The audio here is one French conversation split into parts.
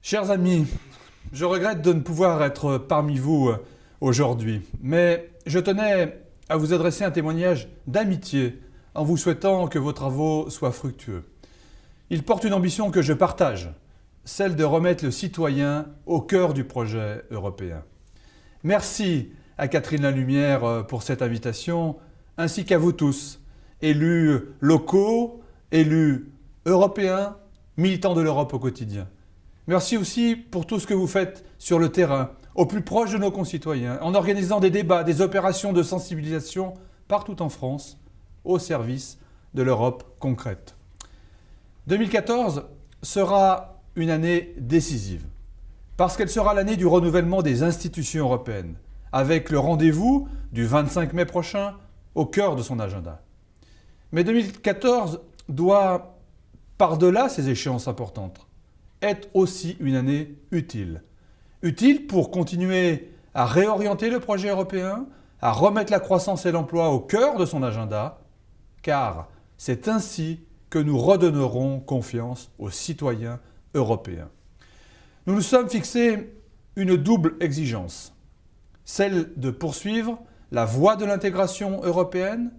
Chers amis, je regrette de ne pouvoir être parmi vous aujourd'hui, mais je tenais à vous adresser un témoignage d'amitié en vous souhaitant que vos travaux soient fructueux. Il porte une ambition que je partage, celle de remettre le citoyen au cœur du projet européen. Merci à Catherine Lalumière pour cette invitation, ainsi qu'à vous tous, élus locaux, élus européens, militants de l'Europe au quotidien. Merci aussi pour tout ce que vous faites sur le terrain, au plus proche de nos concitoyens, en organisant des débats, des opérations de sensibilisation partout en France, au service de l'Europe concrète. 2014 sera une année décisive, parce qu'elle sera l'année du renouvellement des institutions européennes, avec le rendez-vous du 25 mai prochain au cœur de son agenda. Mais 2014 doit, par-delà ces échéances importantes, être aussi une année utile. Utile pour continuer à réorienter le projet européen, à remettre la croissance et l'emploi au cœur de son agenda, car c'est ainsi que nous redonnerons confiance aux citoyens européens. Nous nous sommes fixés une double exigence, celle de poursuivre la voie de l'intégration européenne,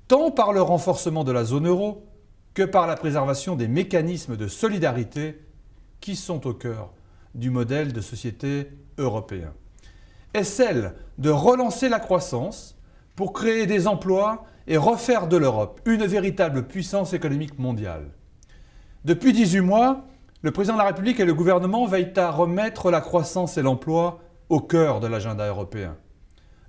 tant par le renforcement de la zone euro que par la préservation des mécanismes de solidarité qui sont au cœur du modèle de société européen. Et celle de relancer la croissance pour créer des emplois et refaire de l'Europe une véritable puissance économique mondiale. Depuis 18 mois, le président de la République et le gouvernement veillent à remettre la croissance et l'emploi au cœur de l'agenda européen.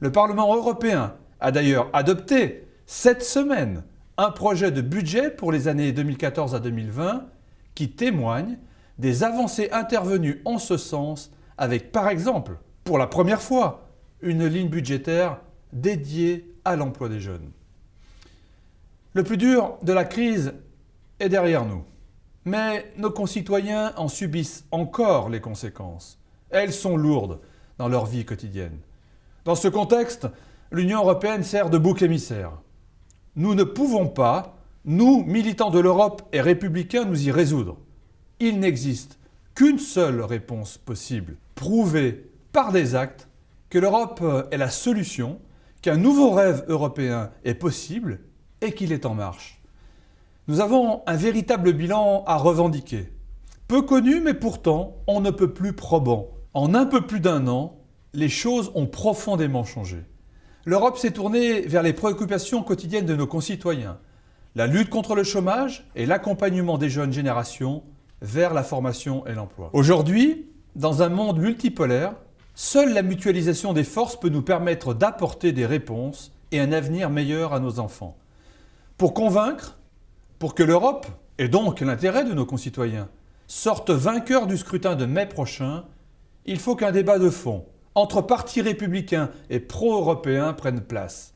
Le Parlement européen a d'ailleurs adopté cette semaine un projet de budget pour les années 2014 à 2020 qui témoigne des avancées intervenues en ce sens avec, par exemple, pour la première fois, une ligne budgétaire dédiée à l'emploi des jeunes. Le plus dur de la crise est derrière nous, mais nos concitoyens en subissent encore les conséquences. Elles sont lourdes dans leur vie quotidienne. Dans ce contexte, l'Union européenne sert de bouc émissaire. Nous ne pouvons pas, nous, militants de l'Europe et républicains, nous y résoudre. Il n'existe qu'une seule réponse possible, prouver par des actes que l'Europe est la solution, qu'un nouveau rêve européen est possible et qu'il est en marche. Nous avons un véritable bilan à revendiquer. Peu connu, mais pourtant, on ne peut plus probant. En un peu plus d'un an, les choses ont profondément changé. L'Europe s'est tournée vers les préoccupations quotidiennes de nos concitoyens, la lutte contre le chômage et l'accompagnement des jeunes générations vers la formation et l'emploi. Aujourd'hui, dans un monde multipolaire, seule la mutualisation des forces peut nous permettre d'apporter des réponses et un avenir meilleur à nos enfants. Pour convaincre, pour que l'Europe, et donc l'intérêt de nos concitoyens, sorte vainqueur du scrutin de mai prochain, il faut qu'un débat de fond entre partis républicains et pro-européens prenne place.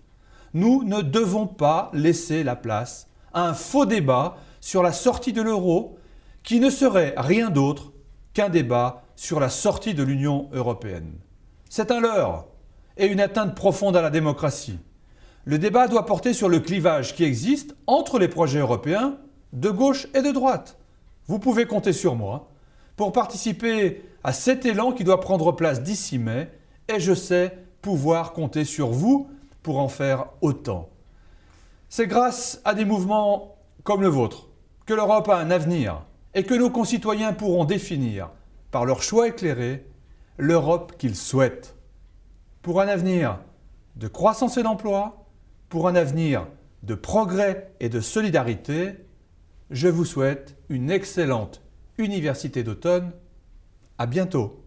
Nous ne devons pas laisser la place à un faux débat sur la sortie de l'euro qui ne serait rien d'autre qu'un débat sur la sortie de l'Union européenne. C'est un leurre et une atteinte profonde à la démocratie. Le débat doit porter sur le clivage qui existe entre les projets européens de gauche et de droite. Vous pouvez compter sur moi pour participer à cet élan qui doit prendre place d'ici mai et je sais pouvoir compter sur vous pour en faire autant. C'est grâce à des mouvements comme le vôtre que l'Europe a un avenir et que nos concitoyens pourront définir, par leur choix éclairé, l'Europe qu'ils souhaitent. Pour un avenir de croissance et d'emploi, pour un avenir de progrès et de solidarité, je vous souhaite une excellente université d'automne. À bientôt.